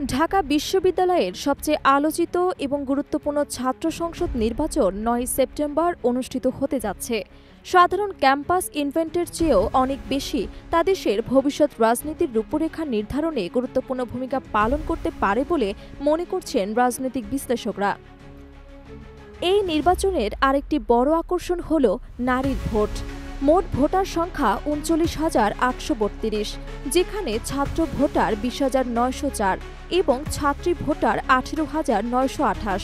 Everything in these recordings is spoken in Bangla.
ঢাকা বিশ্ববিদ্যালয়ের সবচেয়ে আলোচিত এবং গুরুত্বপূর্ণ ছাত্র সংসদ নির্বাচন ৯ সেপ্টেম্বর অনুষ্ঠিত হতে যাচ্ছে। সাধারণ ক্যাম্পাস ইভেন্টের চেয়েও অনেক বেশি তা দেশের ভবিষ্যৎ রাজনীতির রূপরেখা নির্ধারণে গুরুত্বপূর্ণ ভূমিকা পালন করতে পারে বলে মনে করছেন রাজনৈতিক বিশ্লেষকরা। এই নির্বাচনের আরেকটি বড় আকর্ষণ হল নারীর ভোট। মোট ভোটার সংখ্যা ৩৯,৮৩২, যেখানে ছাত্র ভোটার ২০,৯০৪ এবং ছাত্রী ভোটার ১৮,৯২৮।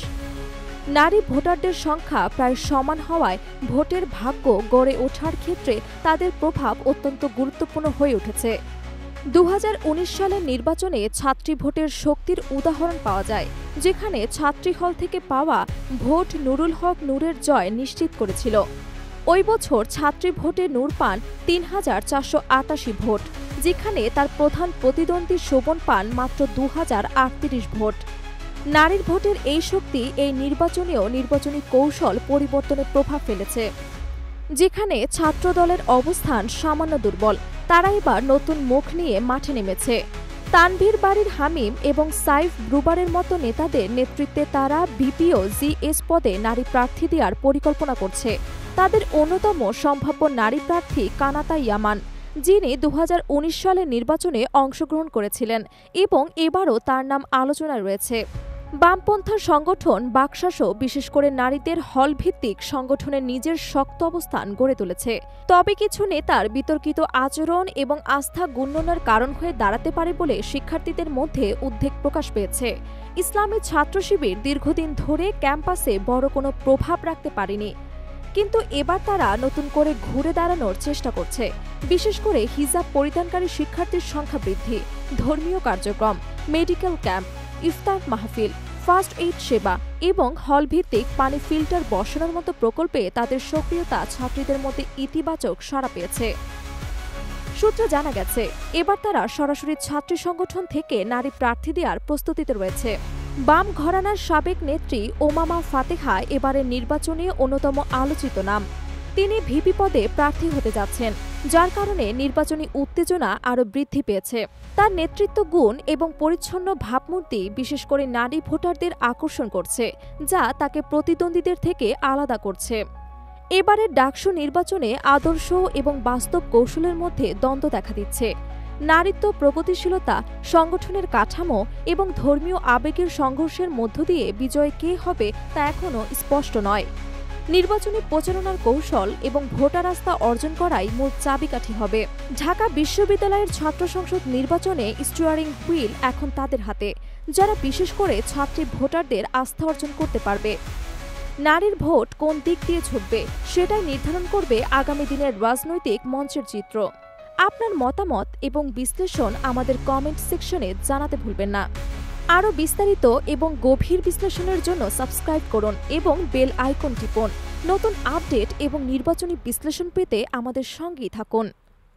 নারী ভোটারদের সংখ্যা প্রায় সমান হওয়ায় ভোটের ভাগ্য গড়ে ওঠার ক্ষেত্রে তাদের প্রভাব অত্যন্ত গুরুত্বপূর্ণ হয়ে উঠেছে। ২০১৯ সালের নির্বাচনে ছাত্রী ভোটের শক্তির উদাহরণ পাওয়া যায়, যেখানে ছাত্রী হল থেকে পাওয়া ভোট নুরুল হক নূরের জয় নিশ্চিত করেছিল। ওই বছর ছাত্রী ভোটে নূর পান ৩,৪৮৮ ভোট, যেখানে তার প্রধান প্রতিদ্বন্দ্বী শোভন পান মাত্র ২,০৩৮ ভোট। নারীর ভোটের এই শক্তি এই নির্বাচনেও নির্বাচনী কৌশল পরিবর্তনে প্রভাব ফেলেছে। যেখানে ছাত্রদলের অবস্থান সামান্য দুর্বল, তারা এবার নতুন মুখ নিয়ে মাঠে নেমেছে। তানভীর বাড়ির হামিম এবং সাইফ ব্রুবারের মতো নেতাদের নেতৃত্বে তারা ভিপি ও জিএস পদে নারী প্রার্থী দেওয়ার পরিকল্পনা করছে। তাদের অন্যতম সম্ভাব্য নারী প্রার্থী কানাতা ইয়ামান, যিনি ২০১৯ সালের নির্বাচনে অংশগ্রহণ করেছিলেন এবং এবারও তার নাম আলোচনায় রয়েছে। বামপন্থা সংগঠন বাকশাসও বিশেষ করে নারীদের হলভিত্তিক সংগঠনে নিজের শক্ত অবস্থান গড়ে তুলেছে। তবে কিছু নেতার বিতর্কিত আচরণ এবং আস্থা গুণনের কারণ হয়ে দাঁড়াতে পারে বলে শিক্ষার্থীদের মধ্যে উদ্বেগ প্রকাশ পেয়েছে। ইসলামী ছাত্র শিবির দীর্ঘদিন ধরে ক্যাম্পাসে বড় কোনো প্রভাব রাখতে পারেনি, কিন্তু এবার তারা নতুন করে ঘুরে দাঁড়ানোর চেষ্টা করছে। বিশেষ করে হিজাব পরিধানকারী শিক্ষার্থীর সংখ্যা বৃদ্ধি, ধর্মীয় কার্যক্রম, মেডিকেল ক্যাম্প, ইফতার মাহফিল, ফার্স্ট এইড সেবা এবং হলভিত্তিক পানি ফিল্টার বসানোর মতো প্রকল্পে তাদের সক্রিয়তা ছাত্রীদের মধ্যে ইতিবাচক সাড়া পেয়েছে। সূত্রে জানা গেছে, এবার তারা সরাসরি ছাত্রী সংগঠন থেকে নারী প্রার্থী দেওয়ার প্রস্তুতিতে রয়েছে। বাম ঘরানার সাবেক নেত্রী ওমামা ফাতেহা এবারের নির্বাচনে অন্যতম আলোচিত নাম। তিনি ভিপি পদে প্রার্থী হতে যাচ্ছেন, যার কারণে নির্বাচনী উত্তেজনা আরও বৃদ্ধি পেয়েছে। তার নেতৃত্ব গুণ এবং পরিচ্ছন্ন ভাবমূর্তি বিশেষ করে নারী ভোটারদের আকর্ষণ করছে, যা তাকে প্রতিদ্বন্দ্বীদের থেকে আলাদা করছে। এবারের ডাকসু নির্বাচনে আদর্শ এবং বাস্তব কৌশলের মধ্যে দ্বন্দ্ব দেখা দিচ্ছে। নারীত্ব, প্রগতিশীলতা, সংগঠনের কাঠামো এবং ধর্মীয় আবেগের সংঘর্ষের মধ্য দিয়ে বিজয় কে হবে তা এখনও স্পষ্ট নয়। নির্বাচনী প্রচারণার কৌশল এবং ভোটার আস্থা অর্জন করাই মূল চাবিকাঠি হবে। ঢাকা বিশ্ববিদ্যালয়ের ছাত্র সংসদ নির্বাচনে স্টিয়ারিং হুইল এখন তাদের হাতে, যারা বিশেষ করে ছাত্রী ভোটারদের আস্থা অর্জন করতে পারবে। নারীর ভোট কোন দিক দিয়ে ঝুঁকবে সেটাই নির্ধারণ করবে আগামী দিনের রাজনৈতিক মঞ্চের চিত্র। আপনার মতামত এবং বিশ্লেষণ আমাদের কমেন্ট সেকশনে জানাতে ভুলবেন না। আরও বিস্তারিত এবং গভীর বিশ্লেষণের জন্য সাবস্ক্রাইব করুন এবং বেল আইকন টিপুন। নতুন আপডেট এবং নির্বাচনী বিশ্লেষণ পেতে আমাদের সঙ্গেই থাকুন।